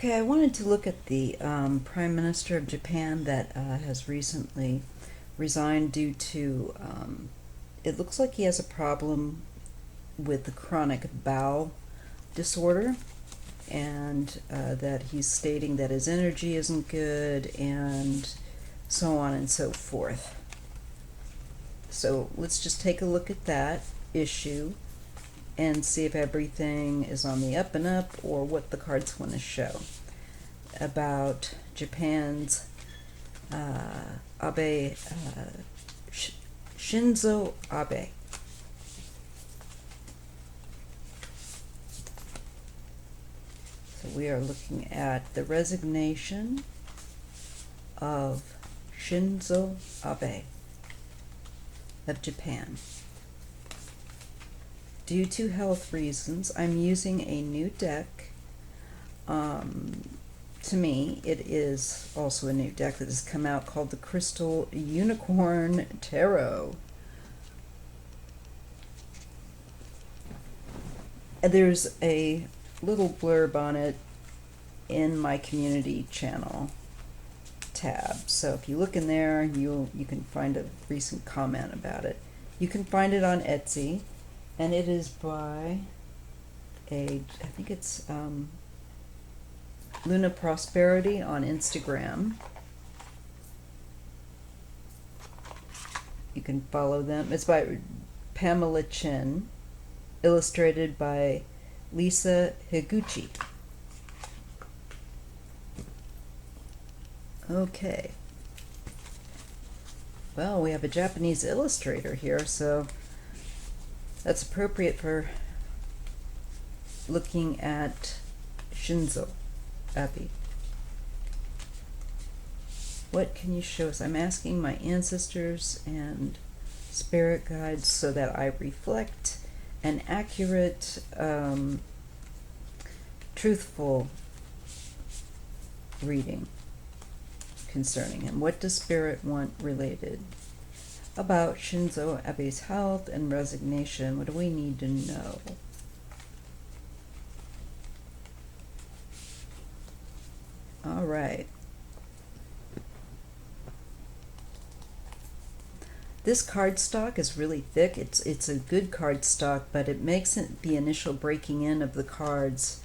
Okay, I wanted to look at the Prime Minister of Japan that has recently resigned due to, it looks like he has a problem with the chronic bowel disorder, and that he's stating that his energy isn't good, and so on and so forth. So let's just take a look at that issue and see if everything is on the up and up or what the cards want to show about Japan's Abe, Shinzo Abe. So we are looking at the resignation of Shinzo Abe of Japan. Due to health reasons, I'm using a new deck. To me, it is also a new deck that has come out called the Crystal Unicorn Tarot. There's a little blurb on it in my community channel tab. So if you look in there, you can find a recent comment about it. You can find it on Etsy, and it is by I think it's Luna Prosperity on Instagram. You can follow them. It's by Pamela Chin, illustrated by Lisa Higuchi. Okay. Well, we have a Japanese illustrator here, so that's appropriate for looking at Shinzo Abe. What can you show us? I'm asking my ancestors and spirit guides so that I reflect an accurate, truthful reading concerning him. What does spirit want related about Shinzo Abe's health and resignation? What do we need to know? All right. This cardstock is really thick. It's a good cardstock, but it makes the initial breaking in of the cards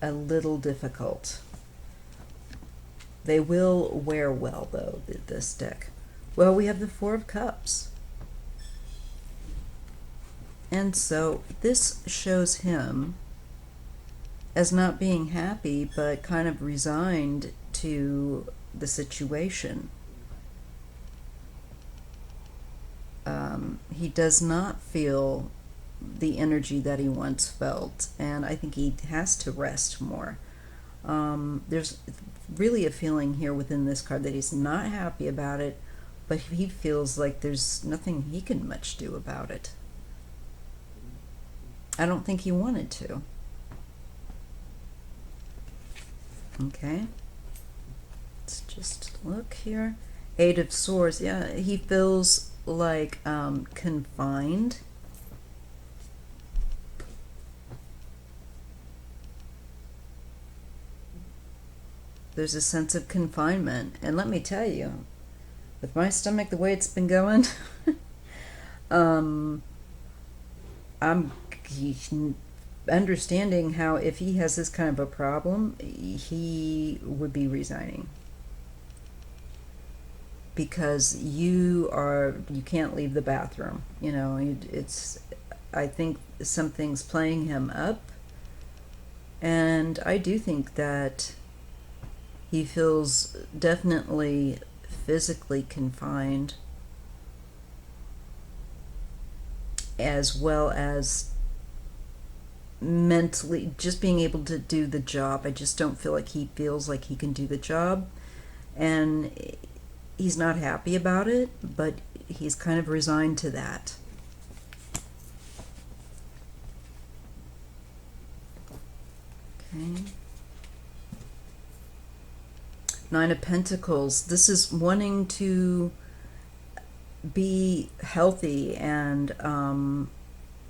a little difficult. They will wear well, though, this deck. Well, we have the Four of Cups. And so this shows him as not being happy, but kind of resigned to the situation. He does not feel the energy that he once felt, and I think he has to rest more. There's really a feeling here within this card that he's not happy about it, but he feels like there's nothing he can much do about it. I don't think he wanted to. Okay, let's just look here. Eight of Swords. Yeah, he feels like confined. There's a sense of confinement, and let me tell you, with my stomach the way it's been going, I'm understanding how if he has this kind of a problem, he would be resigning, because you can't leave the bathroom. You know, I think something's playing him up, and I do think that he feels definitely physically confined, as well as mentally, just being able to do the job. I just don't feel like he feels like he can do the job, and he's not happy about it, but he's kind of resigned to that. Okay. Nine of Pentacles. This is wanting to be healthy and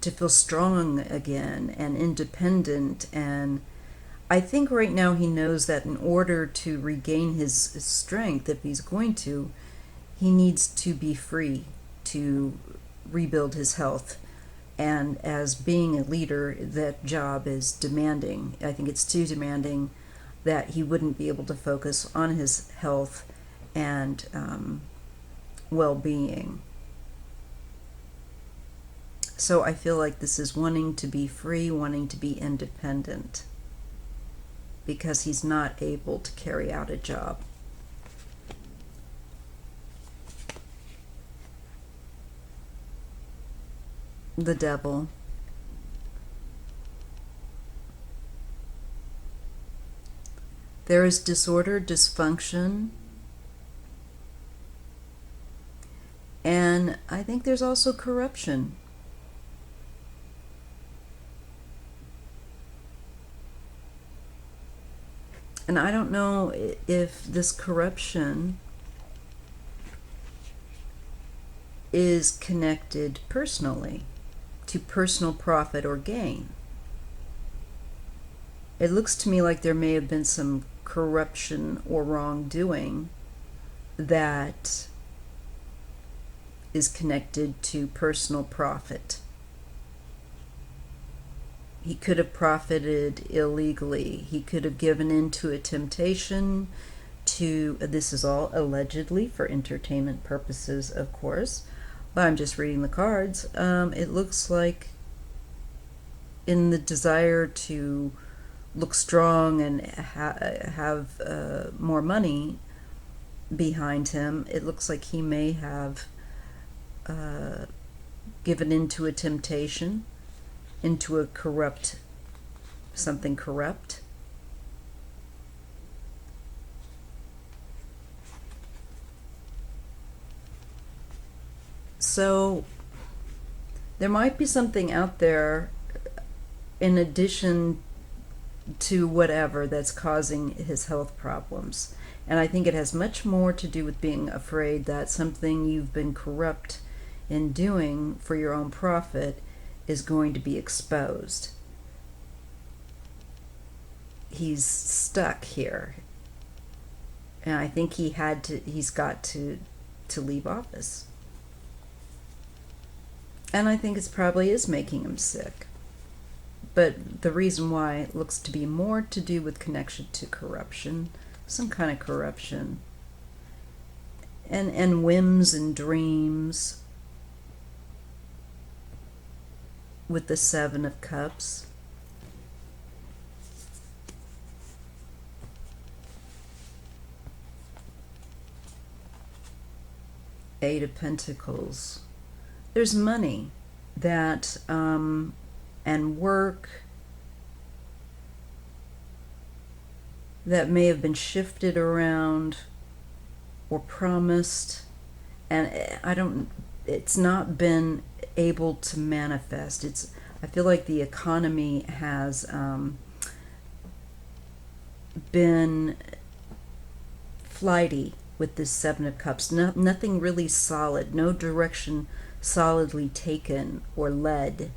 to feel strong again and independent, and I think right now he knows that in order to regain his strength, if he's going to, he needs to be free to rebuild his health. And as being a leader, that job is demanding. I think it's too demanding that he wouldn't be able to focus on his health and well-being. So I feel like this is wanting to be free, wanting to be independent, because he's not able to carry out a job. The devil. There is disorder, dysfunction, and I think there's also corruption. And I don't know if this corruption is connected personally to personal profit or gain. It looks to me like there may have been some corruption or wrongdoing that is connected to personal profit. He could have profited illegally. He could have given in to a temptation to, this is all allegedly for entertainment purposes, of course, but I'm just reading the cards. It looks like in the desire to look strong and have more money behind him, it looks like he may have given into a temptation, into a something corrupt. So there might be something out there in addition to whatever that's causing his health problems. And I think it has much more to do with being afraid that something you've been corrupt in doing for your own profit is going to be exposed. He's stuck here. And I think he's got to leave office. And I think it probably is making him sick. But the reason why looks to be more to do with connection to corruption, some kind of corruption, and whims and dreams with the Seven of Cups. Eight of Pentacles. There's money that and work that may have been shifted around or promised, and it's not been able to manifest. I feel like the economy has been flighty with this Seven of Cups. Nothing really solid, no direction solidly taken or led.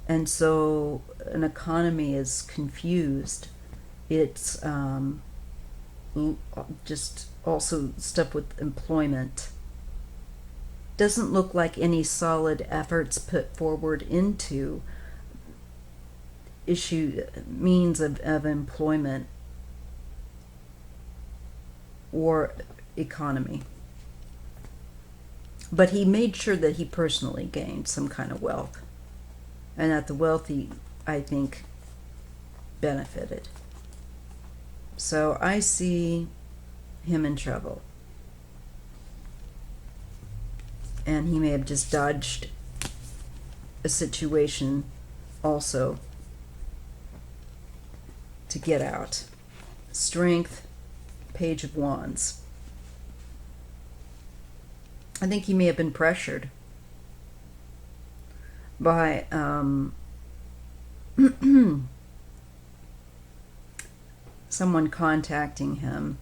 And so an economy is confused. It's just also stuff with employment. Doesn't look like any solid efforts put forward into means of employment or economy. But he made sure that he personally gained some kind of wealth, and that the wealthy, I think, benefited. So I see him in trouble. And he may have just dodged a situation also to get out. Strength, Page of Wands. I think he may have been pressured by someone contacting him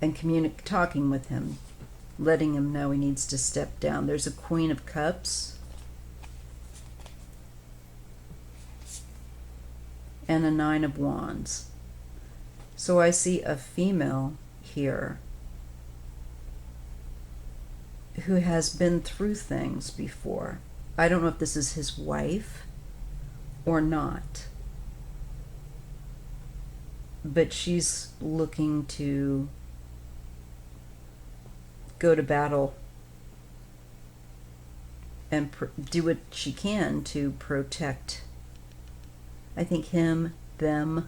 and talking with him, letting him know he needs to step down. There's a Queen of Cups and a Nine of Wands. So I see a female here who has been through things before. I don't know if this is his wife or not, but she's looking to go to battle and do what she can to protect, I think, him, them.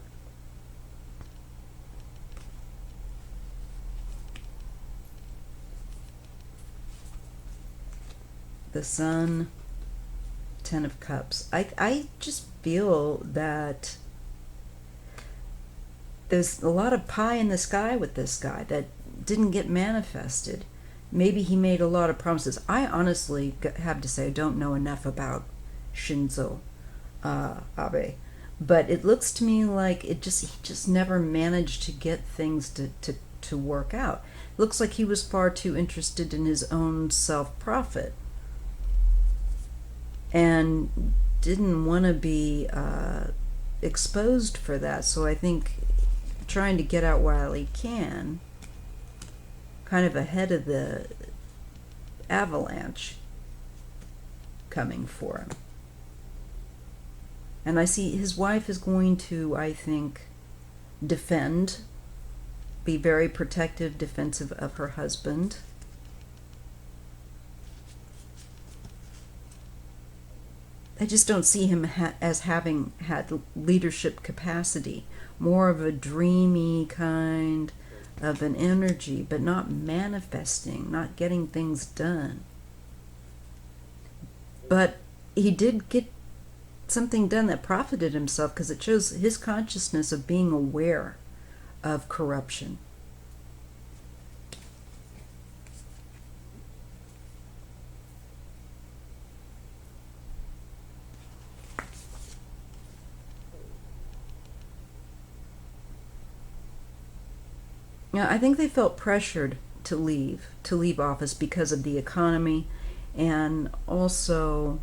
The Sun, Ten of Cups. I just feel that there's a lot of pie in the sky with this guy that didn't get manifested. Maybe he made a lot of promises. I honestly have to say I don't know enough about Shinzo Abe, but it looks to me like he just never managed to get things to work out. It looks like he was far too interested in his own self-profit and didn't want to be exposed for that. So I think trying to get out while he can, kind of ahead of the avalanche coming for him. And I see his wife is going to, I think, defend, be very protective, defensive of her husband. I just don't see him as having had leadership capacity. More of a dreamy kind of an energy, but not manifesting, not getting things done. But he did get something done that profited himself, because it shows his consciousness of being aware of corruption. Yeah, I think they felt pressured to leave office because of the economy, and also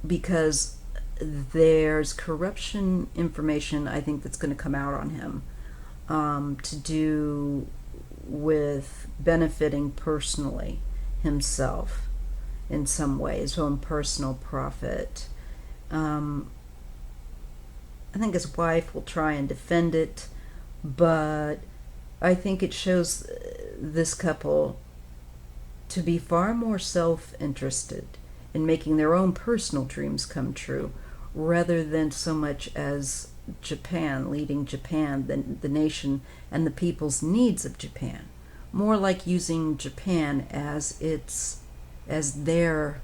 because there's corruption information, I think, that's going to come out on him, to do with benefiting personally himself in some way, his own personal profit. I think his wife will try and defend it, but I think it shows this couple to be far more self-interested in making their own personal dreams come true, rather than so much as Japan, leading Japan, the nation, and the people's needs of Japan. More like using Japan as their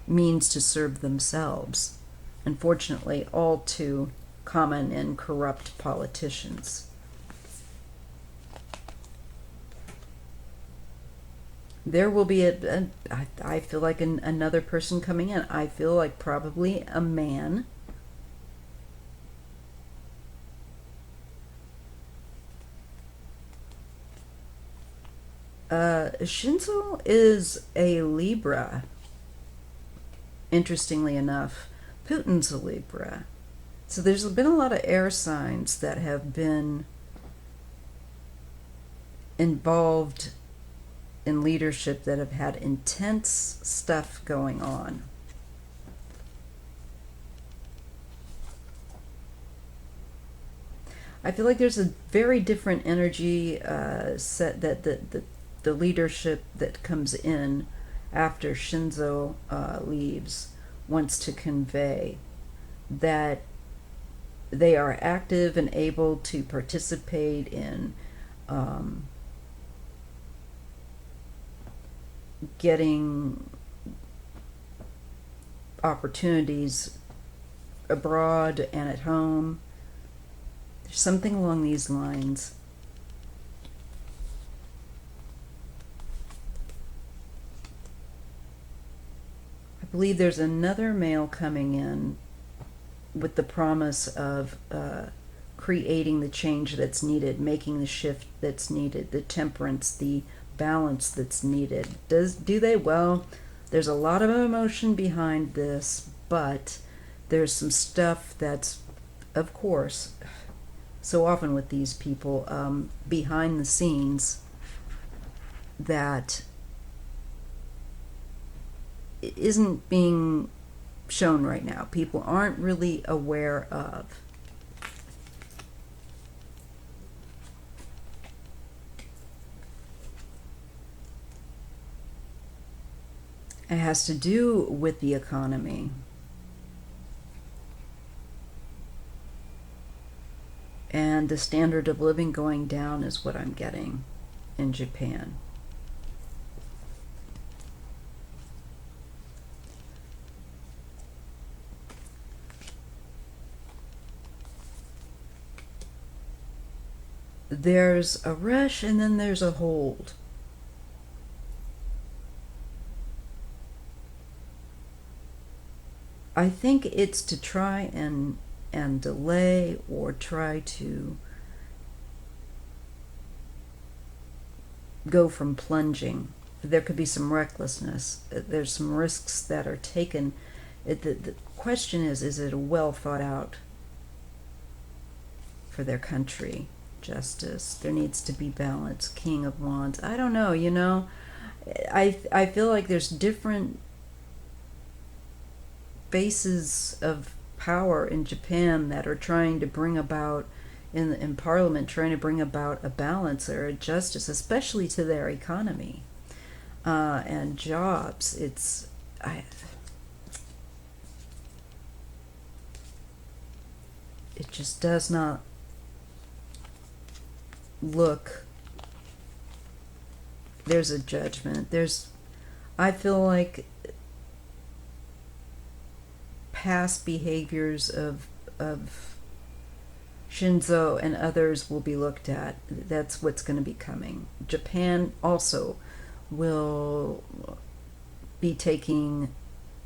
means to serve themselves. Unfortunately, all too common in corrupt politicians. There will be I feel like another person coming in. I feel like probably a man. Shinzo is a Libra. Interestingly enough, Putin's a Libra. So there's been a lot of air signs that have been involved in leadership that have had intense stuff going on. I feel like there's a very different energy set that the leadership that comes in after Shinzo leaves wants to convey, that they are active and able to participate in getting opportunities abroad and at home. There's something along these lines. I believe there's another male coming in with the promise of creating the change that's needed, making the shift that's needed, the temperance, the balance that's needed. Do they? Well, there's a lot of emotion behind this, but there's some stuff that's, of course, so often with these people, behind the scenes that isn't being shown right now. People aren't really aware of. It has to do with the economy. And the standard of living going down is what I'm getting in Japan. There's a rush and then there's a hold. I think it's to try and delay or try to go from plunging. There could be some recklessness. There's some risks that are taken. The question is it a well thought out for their country? Justice. There needs to be balance. King of Wands. I don't know, you know. I feel like there's different bases of power in Japan that are trying to bring about in Parliament, trying to bring about a balance or a justice, especially to their economy and jobs. It just does not look. There's a judgment. I feel like past behaviors of Shinzo and others will be looked at. That's what's going to be coming. Japan also will be taking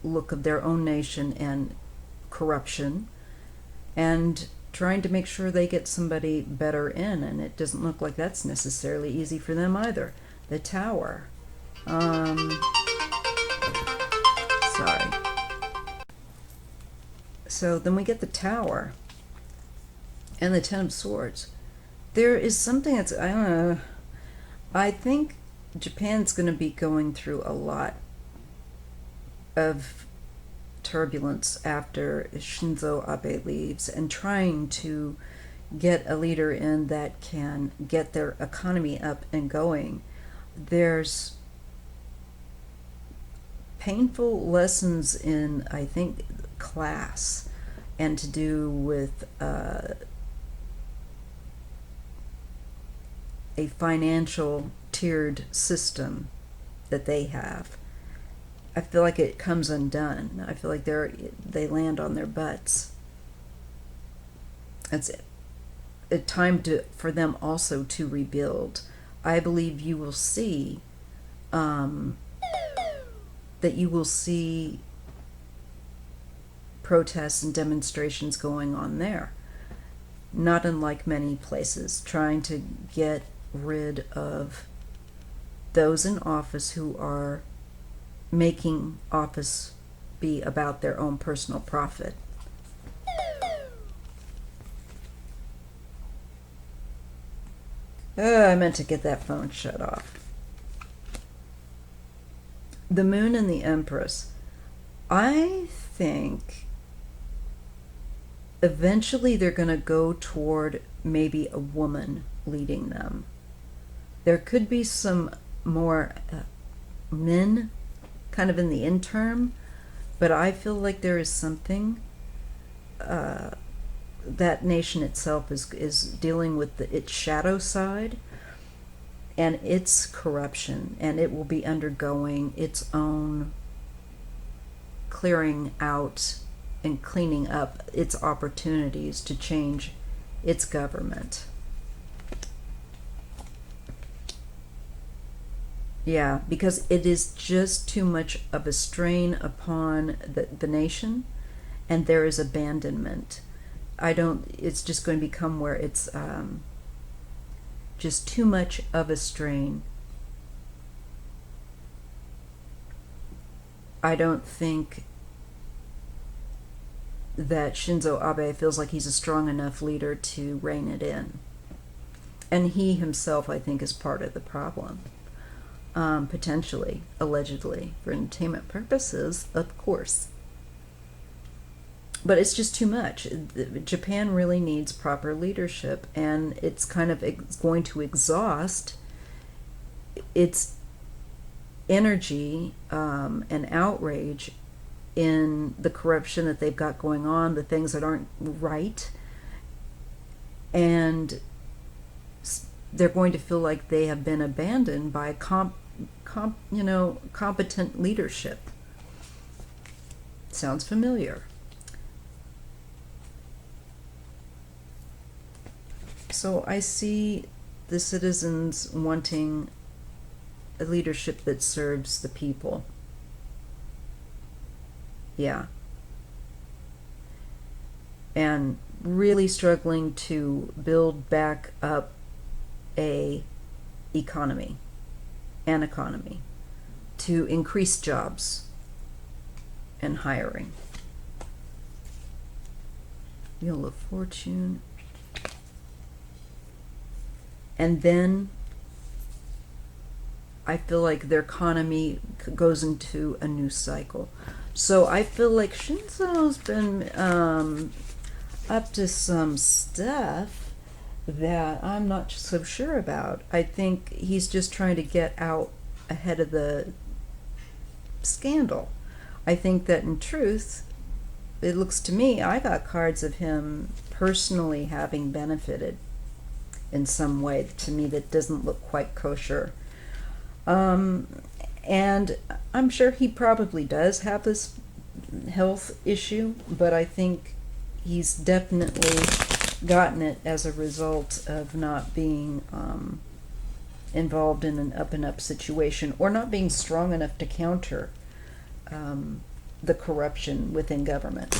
a look of their own nation and corruption and trying to make sure they get somebody better in, and it doesn't look like that's necessarily easy for them either. The Tower. Sorry. So then we get the Tower and the Ten of Swords. There is something that's, I don't know, I think Japan's going to be going through a lot of turbulence after Shinzo Abe leaves and trying to get a leader in that can get their economy up and going. There's painful lessons in, I think, class and to do with a financial tiered system that they have. I feel like it comes undone. I feel like they land on their butts. It's a time for them also to rebuild. I believe you will see that you will see protests and demonstrations going on there. Not unlike many places, trying to get rid of those in office who are making office be about their own personal profit. I meant to get that phone shut off. The Moon and the Empress. I think eventually they're going to go toward maybe a woman leading them. There could be some more men kind of in the interim, but I feel like there is something that nation itself is dealing with its shadow side and its corruption, and it will be undergoing its own clearing out and cleaning up its opportunities to change its government. Yeah, because it is just too much of a strain upon the nation, and there is abandonment. It's just going to become where it's just too much of a strain. I don't think that Shinzo Abe feels like he's a strong enough leader to rein it in. And he himself, I think, is part of the problem. Potentially, allegedly, for entertainment purposes, of course. But it's just too much. Japan really needs proper leadership, and it's kind of going to exhaust its energy and outrage in the corruption that they've got going on, the things that aren't right, and they're going to feel like they have been abandoned by competent leadership. Sounds familiar. So I see the citizens wanting a leadership that serves the people. Yeah. And really struggling to build back up an economy, to increase jobs and hiring. Wheel of Fortune. And then I feel like their economy goes into a new cycle. So I feel like Shinzo's been up to some stuff that I'm not so sure about. I think he's just trying to get out ahead of the scandal. I think that in truth, it looks to me, I got cards of him personally having benefited in some way. To me, that doesn't look quite kosher. And I'm sure he probably does have this health issue, but I think he's definitely gotten it as a result of not being involved in an up-and-up situation, or not being strong enough to counter the corruption within government.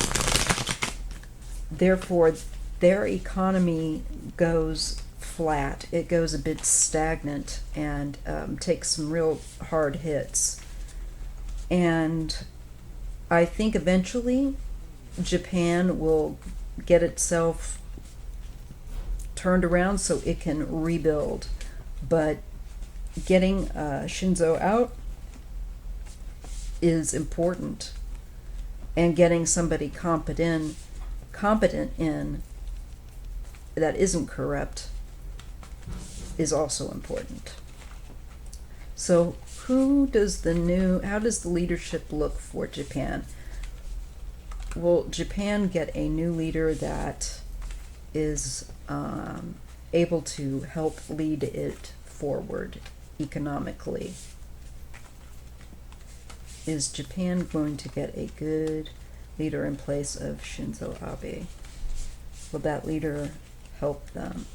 Therefore, their economy goes flat. It goes a bit stagnant and takes some real hard hits. And I think eventually Japan will get itself turned around so it can rebuild. But getting Shinzo out is important, and getting somebody competent in that isn't corrupt is also important. So how does the leadership look for Japan? Will Japan get a new leader that is able to help lead it forward economically? Is Japan going to get a good leader in place of Shinzo Abe? Will that leader help them?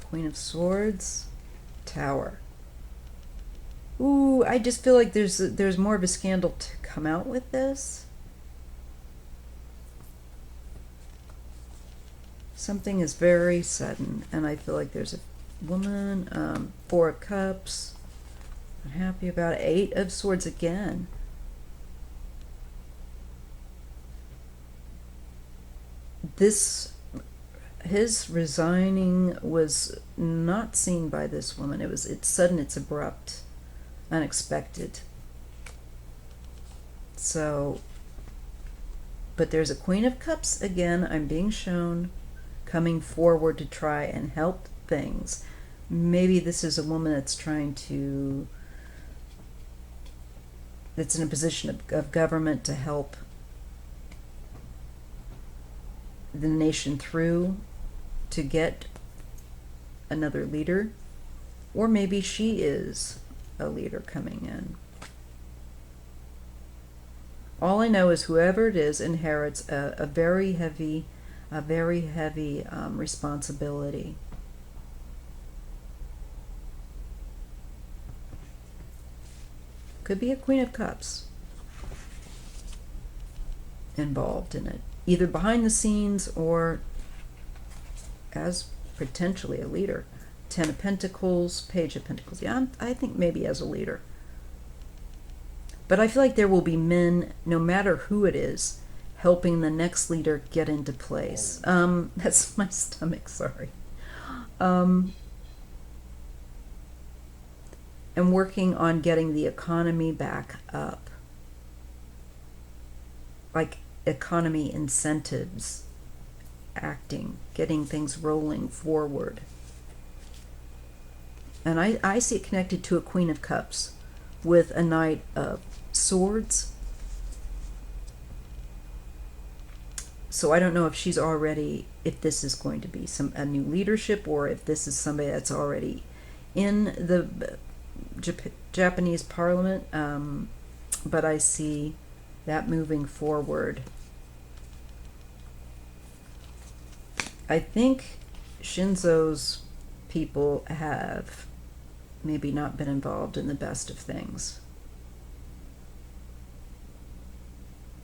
Queen of Swords, Tower. Ooh, I just feel like there's more of a scandal to come out with this. Something is very sudden, and I feel like there's a woman, Four of Cups. I'm happy about it. Eight of Swords again. His resigning was not seen by this woman. It's sudden, it's abrupt, unexpected. So, but there's a Queen of Cups again, I'm being shown, coming forward to try and help things. Maybe this is a woman that's in a position of government to help the nation through to get another leader. Or maybe she is a leader coming in. All I know is whoever it is inherits a very heavy responsibility. Could be a Queen of Cups involved in it, either behind the scenes or as potentially a leader. Ten of Pentacles, Page of Pentacles. Yeah, I think maybe as a leader. But I feel like there will be men, no matter who it is, helping the next leader get into place. That's my stomach, sorry. And working on getting the economy back up. Like economy incentives, acting, getting things rolling forward. And I see it connected to a Queen of Cups with a Knight of Swords. So I don't know if she's already, if this is going to be a new leadership, or if this is somebody that's already in the Japanese parliament. But I see that moving forward. I think Shinzo's people have maybe not been involved in the best of things.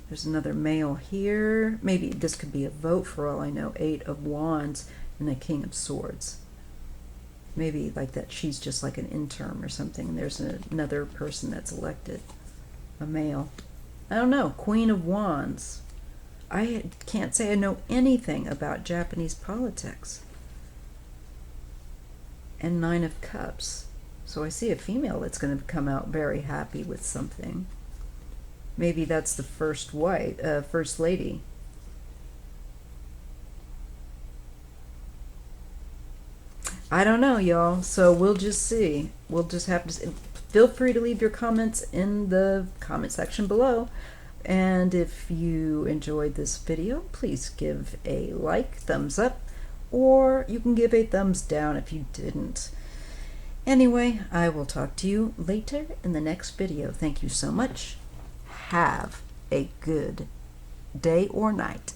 There's another male here. Maybe this could be a vote for all I know. 8 of Wands and a King of Swords. Maybe like that she's just like an interim or something. There's another person that's elected. A male. I don't know. Queen of Wands. I can't say I know anything about Japanese politics. And 9 of Cups. So I see a female that's going to come out very happy with something. Maybe that's the first lady. I don't know, y'all. So we'll just see. We'll just have to feel free to leave your comments in the comment section below. And if you enjoyed this video, please give a like, thumbs up, or you can give a thumbs down if you didn't. Anyway, I will talk to you later in the next video. Thank you so much. Have a good day or night.